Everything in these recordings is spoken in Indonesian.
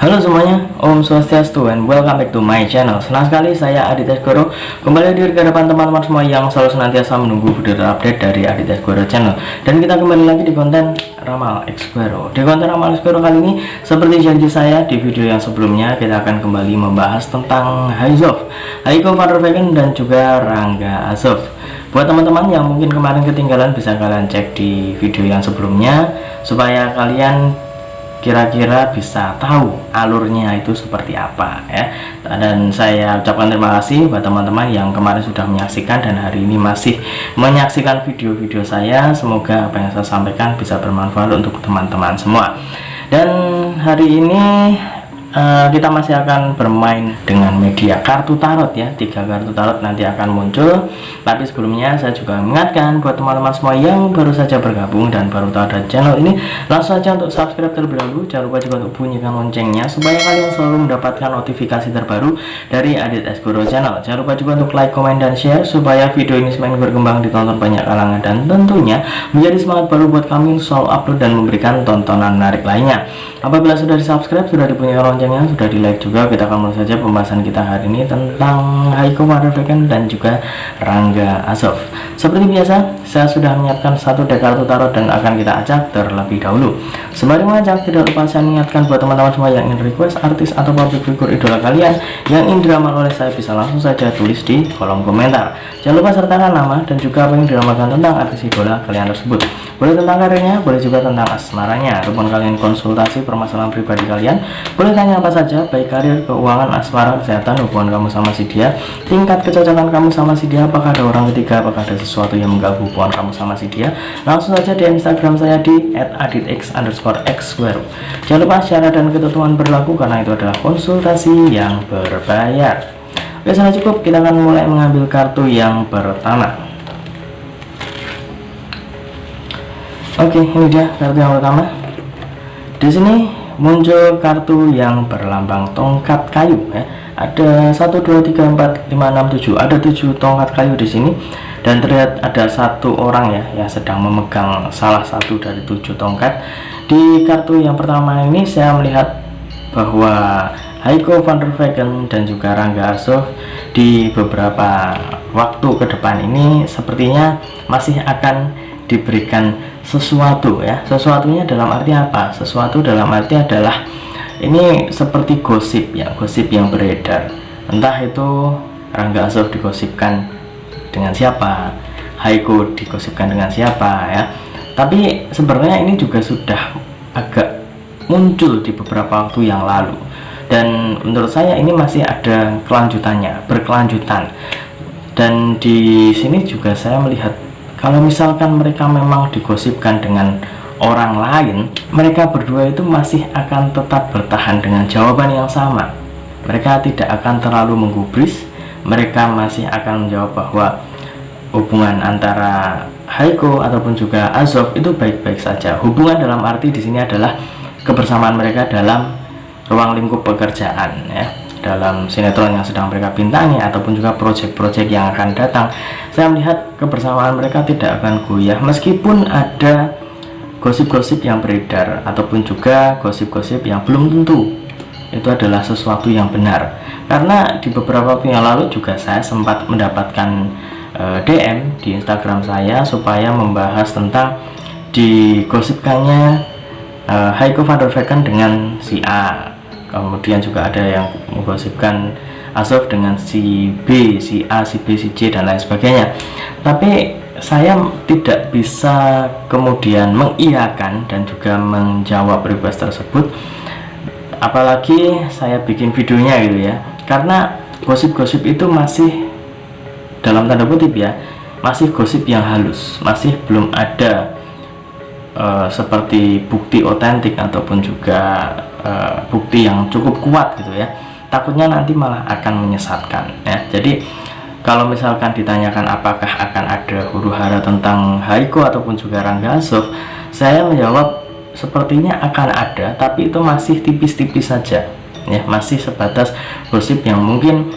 Halo semuanya, Om Swastiastu and welcome back to my channel. Senang sekali saya Aditya Goro kembali hadir ke hadapan teman-teman semua yang selalu senantiasa menunggu video terupdate dari Aditya Goro channel. Dan kita kembali lagi di konten Ramal X Goro. Di konten Ramal X Goro kali ini, seperti janji saya di video yang sebelumnya, kita akan kembali membahas tentang Haiko van der Vecken dan juga Rangga Azov. Buat teman-teman yang mungkin kemarin ketinggalan, bisa kalian cek di video yang sebelumnya supaya kalian kira-kira bisa tahu alurnya itu seperti apa ya. Dan saya ucapkan terima kasih buat teman-teman yang kemarin sudah menyaksikan dan hari ini masih menyaksikan video-video saya. Semoga apa yang saya sampaikan bisa bermanfaat untuk teman-teman semua. Dan hari ini kita masih akan bermain dengan media kartu tarot ya. 3 kartu tarot nanti akan muncul. Tapi sebelumnya saya juga mengingatkan buat teman-teman semua yang baru saja bergabung dan baru tahu ada channel ini, langsung saja untuk subscribe terlebih dahulu. Jangan lupa juga untuk bunyikan loncengnya supaya kalian selalu mendapatkan notifikasi terbaru dari Aditya Goro channel. Jangan lupa juga untuk like, comment, dan share supaya video ini semakin berkembang, ditonton banyak kalangan, dan tentunya menjadi semangat baru buat kami selalu upload dan memberikan tontonan menarik lainnya. Apabila sudah di subscribe, sudah dibunyikan loncengnya, sudah di like juga, kita akan mulai saja pembahasan kita hari ini tentang Haiko van der Vecken dan juga Rangga Azov. Seperti biasa, saya sudah menyiapkan satu deck kartu tarot dan akan kita acak terlebih dahulu. Sembari mengacak, tidak lupa saya mengingatkan buat teman-teman semua yang ingin request artis atau public figure idola kalian yang ingin diramal oleh saya, bisa langsung saja tulis di kolom komentar. Jangan lupa sertakan nama dan juga apa yang diramalkan tentang artis idola kalian tersebut. Boleh tentang karirnya, boleh juga tentang asmaranya, ataupun kalian konsultasi permasalahan pribadi kalian, boleh tanya apa saja, baik karir, keuangan, asmara, kesehatan, hubungan kamu sama si dia, tingkat kecocokan kamu sama si dia, apakah ada orang ketiga, apakah ada sesuatu yang mengganggu hubungan kamu sama si dia. Langsung saja di Instagram saya di @aditx_xgoro. Jangan lupa syarat dan ketentuan berlaku karena itu adalah konsultasi yang berbayar. Oke, sudah cukup, kita akan mulai mengambil kartu yang pertama. Oke, ini dia kartu yang pertama. Di sini muncul kartu yang berlambang tongkat kayu ya. Ada 1 2 3 4 5 6 7. Ada 7 tongkat kayu di sini dan terlihat ada satu orang ya yang sedang memegang salah satu dari 7 tongkat. Di kartu yang pertama ini saya melihat bahwa Haiko van der Vecken dan juga Rangga Azov di beberapa waktu ke depan ini sepertinya masih akan diberikan sesuatu ya. Sesuatunya dalam arti apa? Sesuatu dalam arti adalah ini seperti gosip ya, gosip yang beredar. Entah itu Rangga Azov digosipkan dengan siapa, Haiko digosipkan dengan siapa ya. Tapi sebenarnya ini juga sudah agak muncul di beberapa waktu yang lalu. Dan menurut saya ini masih ada kelanjutannya, berkelanjutan. Dan di sini juga saya melihat kalau misalkan mereka memang digosipkan dengan orang lain, mereka berdua itu masih akan tetap bertahan dengan jawaban yang sama. Mereka tidak akan terlalu menggubris. Mereka masih akan menjawab bahwa hubungan antara Haiko ataupun juga Azov itu baik-baik saja. Hubungan dalam arti di sini adalah kebersamaan mereka dalam ruang lingkup pekerjaan ya, dalam sinetron yang sedang mereka bintangi ataupun juga proyek-proyek yang akan datang. Saya melihat kebersamaan mereka tidak akan goyah meskipun ada gosip-gosip yang beredar ataupun juga gosip-gosip yang belum tentu itu adalah sesuatu yang benar. Karena di beberapa waktu yang lalu juga saya sempat mendapatkan DM di Instagram saya supaya membahas tentang digosipkannya Haiko van der Vecken dengan si A. Kemudian juga ada yang menggosipkan Azov dengan si B, si A, si B, si C, dan lain sebagainya. Tapi saya tidak bisa kemudian mengiyakan dan juga menjawab request tersebut. Apalagi saya bikin videonya gitu ya. Karena gosip-gosip itu masih dalam tanda kutip ya, masih gosip yang halus, masih belum ada seperti bukti otentik ataupun juga bukti yang cukup kuat gitu ya. Takutnya nanti malah akan menyesatkan ya. Jadi kalau misalkan ditanyakan apakah akan ada huru-hara tentang Haiko ataupun juga Rangga Azov, saya menjawab sepertinya akan ada, tapi itu masih tipis-tipis saja ya, masih sebatas gosip yang mungkin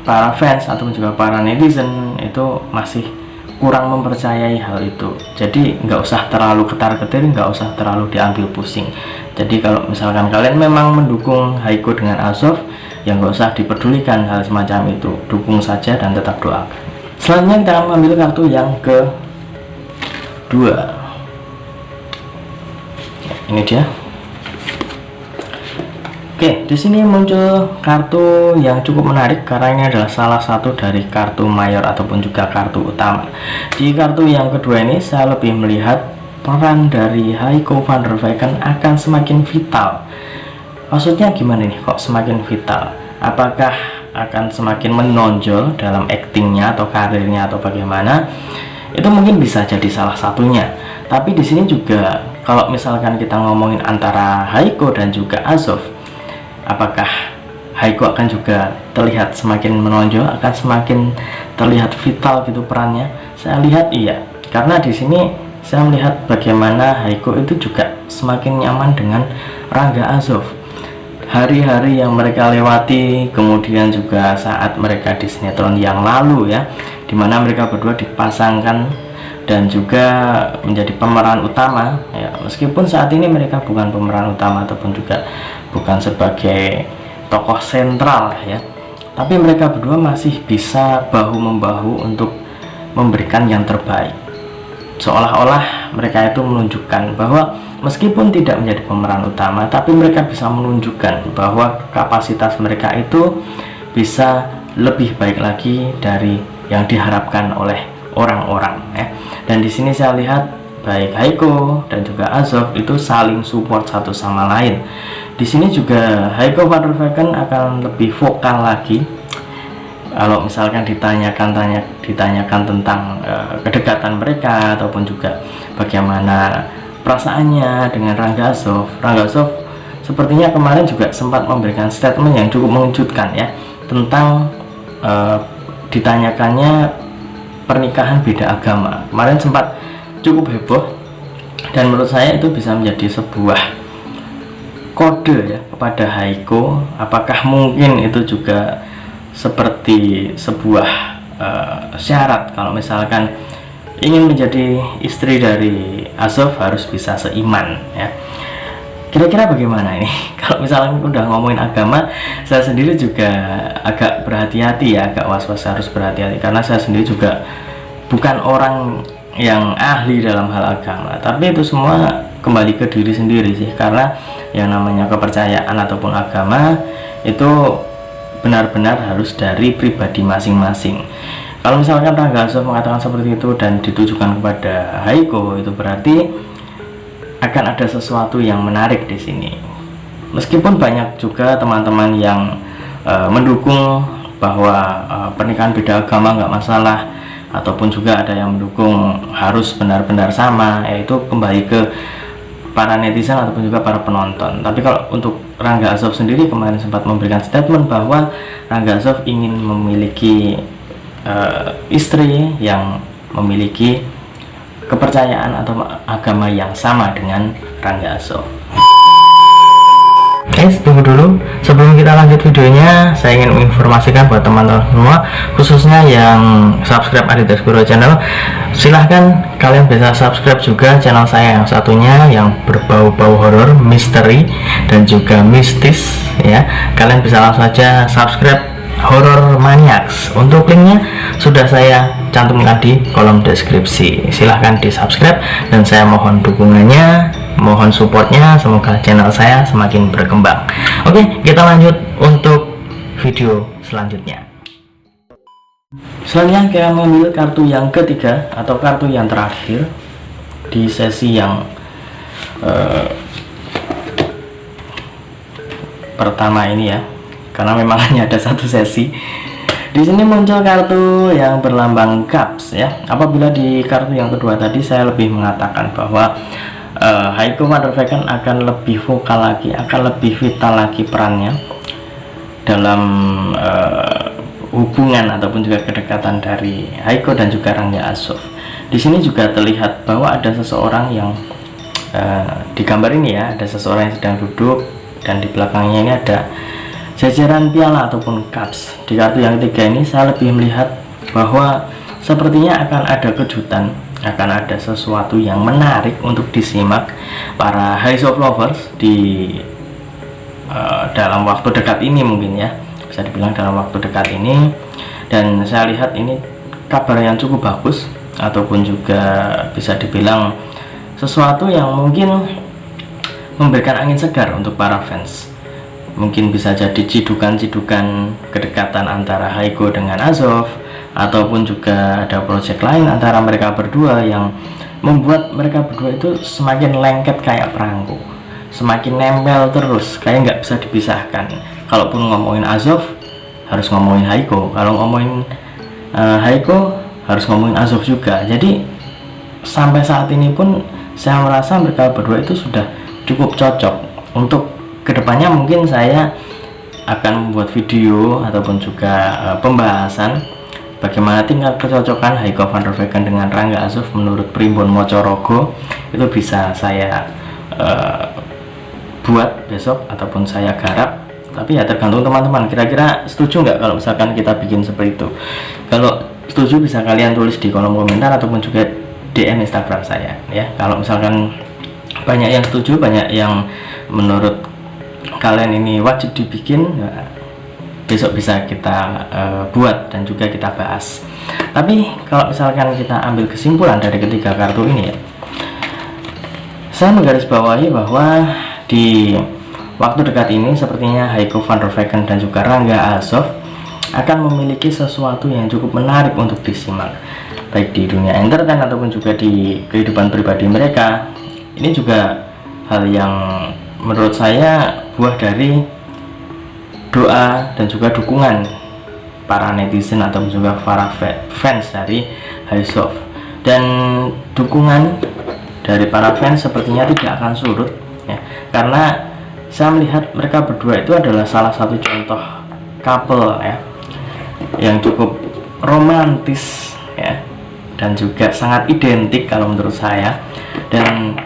para fans ataupun juga para netizen itu masih kurang mempercayai hal itu. Jadi nggak usah terlalu ketar-ketir, nggak usah terlalu diambil pusing. Jadi kalau misalkan kalian memang mendukung Haiko dengan Azov, ya nggak usah dipedulikan hal semacam itu, dukung saja dan tetap doakan. Selanjutnya kita akan mengambil kartu yang kedua. Ini dia. Oke, di sini muncul kartu yang cukup menarik karena ini adalah salah satu dari kartu mayor ataupun juga kartu utama. Di kartu yang kedua ini saya lebih melihat peran dari Haiko van der Weycken akan semakin vital. Maksudnya gimana nih kok semakin vital? Apakah akan semakin menonjol dalam aktingnya atau karirnya atau bagaimana? Itu mungkin bisa jadi salah satunya. Tapi di sini juga kalau misalkan kita ngomongin antara Haiko dan juga Azov, apakah Haiko akan juga terlihat semakin menonjol, akan semakin terlihat vital gitu perannya? Saya lihat iya, karena di sini saya melihat bagaimana Haiko itu juga semakin nyaman dengan Rangga Azov. Hari-hari yang mereka lewati, kemudian juga saat mereka di sinetron yang lalu ya, dimana mereka berdua dipasangkan dan juga menjadi pemeran utama ya, meskipun saat ini mereka bukan pemeran utama ataupun juga bukan sebagai tokoh sentral ya, tapi mereka berdua masih bisa bahu-membahu untuk memberikan yang terbaik. Seolah-olah mereka itu menunjukkan bahwa meskipun tidak menjadi pemeran utama, tapi mereka bisa menunjukkan bahwa kapasitas mereka itu bisa lebih baik lagi dari yang diharapkan oleh orang-orang ya. Dan di sini saya lihat baik Haiko dan juga Azov itu saling support satu sama lain. Di sini juga Haiko van der Weycken akan lebih vokal lagi. Kalau misalkan ditanyakan tentang kedekatan mereka ataupun juga bagaimana perasaannya dengan Rangga Azov. Rangga Azov sepertinya kemarin juga sempat memberikan statement yang cukup mengejutkan ya, tentang ditanyakannya pernikahan beda agama. Kemarin sempat cukup heboh dan menurut saya itu bisa menjadi sebuah kode ya kepada Haiko. Apakah mungkin itu juga seperti sebuah syarat kalau misalkan ingin menjadi istri dari Azov harus bisa seiman ya. Kira-kira bagaimana ini? Kalau misalnya udah ngomongin agama, saya sendiri juga agak berhati-hati ya, agak was-was, harus berhati-hati karena saya sendiri juga bukan orang yang ahli dalam hal agama, tapi itu semua kembali ke diri sendiri sih, karena yang namanya kepercayaan ataupun agama itu benar-benar harus dari pribadi masing-masing. Kalau misalkan Rangga Azov mengatakan seperti itu dan ditujukan kepada Haiko, itu berarti akan ada sesuatu yang menarik di sini. Meskipun banyak juga teman-teman yang mendukung bahwa pernikahan beda agama nggak masalah, ataupun juga ada yang mendukung harus benar-benar sama, yaitu kembali ke para netizen ataupun juga para penonton. Tapi kalau untuk Rangga Azov sendiri kemarin sempat memberikan statement bahwa Rangga Azov ingin memiliki istri yang memiliki kepercayaan atau agama yang sama dengan Rangga Azov. Guys, tunggu dulu. Sebelum kita lanjut videonya, saya ingin menginformasikan buat teman-teman semua, khususnya yang subscribe Aditya Guru channel, silahkan kalian bisa subscribe juga channel saya yang satunya yang berbau-bau horor, misteri dan juga mistis ya. Kalian bisa langsung saja subscribe Horror Maniacs. Untuk linknya sudah saya cantumkan di kolom deskripsi. Silahkan di subscribe dan saya mohon dukungannya, mohon supportnya, semoga channel saya semakin berkembang. Oke, kita lanjut untuk video selanjutnya. Selanjutnya kita mengambil kartu yang ketiga atau kartu yang terakhir di sesi yang pertama ini ya, karena memang hanya ada satu sesi. Di sini muncul kartu yang berlambang cups ya. Apabila di kartu yang kedua tadi saya lebih mengatakan bahwa Haiko van der Weycken akan lebih vokal lagi, akan lebih vital lagi perannya dalam hubungan ataupun juga kedekatan dari Haiko dan juga Rangga Azov. Di sini juga terlihat bahwa ada seseorang yang di gambar ini ya, ada seseorang yang sedang duduk dan di belakangnya ini ada jajaran piala ataupun cups. Di kartu yang ketiga ini saya lebih melihat bahwa sepertinya akan ada kejutan, akan ada sesuatu yang menarik untuk disimak para High-Soft lovers di dalam waktu dekat ini, mungkin ya, bisa dibilang dalam waktu dekat ini. Dan saya lihat ini kabar yang cukup bagus, ataupun juga bisa dibilang sesuatu yang mungkin memberikan angin segar untuk para fans. Mungkin bisa jadi cidukan-cidukan kedekatan antara Haiko dengan Azov, ataupun juga ada project lain antara mereka berdua yang membuat mereka berdua itu semakin lengket kayak perangko, semakin nempel terus, kayak nggak bisa dipisahkan. Kalaupun ngomongin Azov harus ngomongin Haiko, kalau ngomongin Haiko harus ngomongin Azov juga. Jadi sampai saat ini pun saya merasa mereka berdua itu sudah cukup cocok. Untuk kedepannya mungkin saya akan membuat video ataupun juga pembahasan bagaimana tingkat kecocokan Haiko van der Vecken dengan Rangga Azov menurut Primbon Mocorogo. Itu bisa saya buat besok ataupun saya garap, tapi ya tergantung teman-teman kira-kira setuju nggak kalau misalkan kita bikin seperti itu. Kalau setuju bisa kalian tulis di kolom komentar ataupun juga DM Instagram saya ya. Kalau misalkan banyak yang setuju, banyak yang menurut kalian ini wajib dibikin, ya, besok bisa kita buat dan juga kita bahas. Tapi kalau misalkan kita ambil kesimpulan dari ketiga kartu ini ya, saya menggarisbawahi bahwa di waktu dekat ini sepertinya Haiko van der Vecken dan juga Rangga Azov akan memiliki sesuatu yang cukup menarik untuk disimak, baik di dunia entertain ataupun juga di kehidupan pribadi mereka. Ini juga hal yang menurut saya buah dari doa dan juga dukungan para netizen ataupun juga para fans dari High-Soft. Dan dukungan dari para fans sepertinya tidak akan surut ya, karena saya melihat mereka berdua itu adalah salah satu contoh couple ya, yang cukup romantis ya, dan juga sangat identik kalau menurut saya. Dan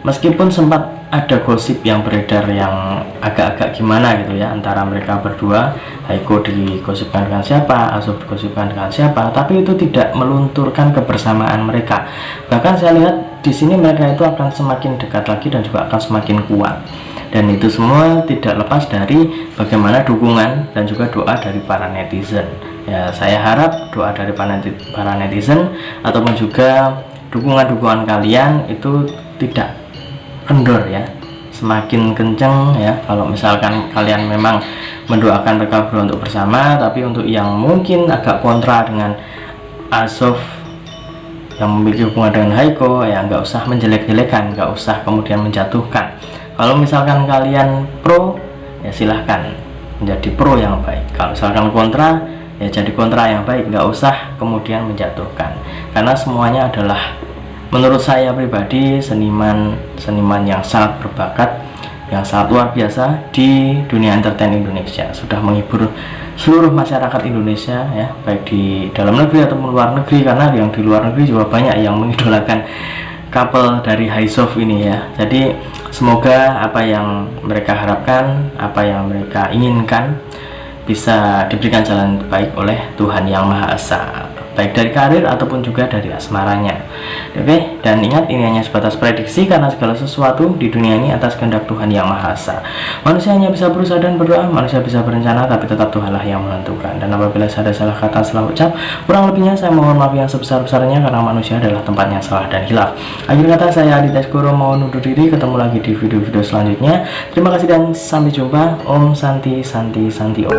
meskipun sempat ada gosip yang beredar yang agak-agak gimana gitu ya antara mereka berdua, Haiko digosipkan dengan siapa, Azov digosipkan dengan siapa, tapi itu tidak melunturkan kebersamaan mereka. Bahkan saya lihat di sini mereka itu akan semakin dekat lagi dan juga akan semakin kuat. Dan itu semua tidak lepas dari bagaimana dukungan dan juga doa dari para netizen ya. Saya harap doa dari para netizen ataupun juga dukungan-dukungan kalian itu tidak kendor ya, semakin kenceng ya. Kalau misalkan kalian memang mendoakan mereka berdua untuk bersama, tapi untuk yang mungkin agak kontra dengan Azov yang memiliki hubungan dengan Haiko ya, nggak usah menjelek-jelekan, nggak usah kemudian menjatuhkan. Kalau misalkan kalian pro ya silahkan menjadi pro yang baik, kalau misalkan kontra ya jadi kontra yang baik, nggak usah kemudian menjatuhkan. Karena semuanya adalah menurut saya pribadi seniman yang sangat berbakat, yang sangat luar biasa di dunia entertain Indonesia, sudah menghibur seluruh masyarakat Indonesia ya, baik di dalam negeri ataupun luar negeri, karena yang di luar negeri juga banyak yang mengidolakan couple dari High-Soft ini ya. Jadi semoga apa yang mereka harapkan, apa yang mereka inginkan bisa diberikan jalan baik oleh Tuhan Yang Maha Esa, baik dari karir ataupun juga dari asmaranya. Oke, dan ingat ini hanya sebatas prediksi, karena segala sesuatu di dunia ini atas kehendak Tuhan Yang Maha Esa. Manusia hanya bisa berusaha dan berdoa, manusia bisa berencana, tapi tetap Tuhanlah yang menentukan. Dan apabila saya ada salah kata, salah ucap, kurang lebihnya saya mohon maaf yang sebesar-besarnya, karena manusia adalah tempatnya salah dan hilaf. Akhir kata, saya Aditya Skoro mohon undur diri. Ketemu lagi di video-video selanjutnya. Terima kasih dan sampai jumpa. Om Santi Santi Santi Om.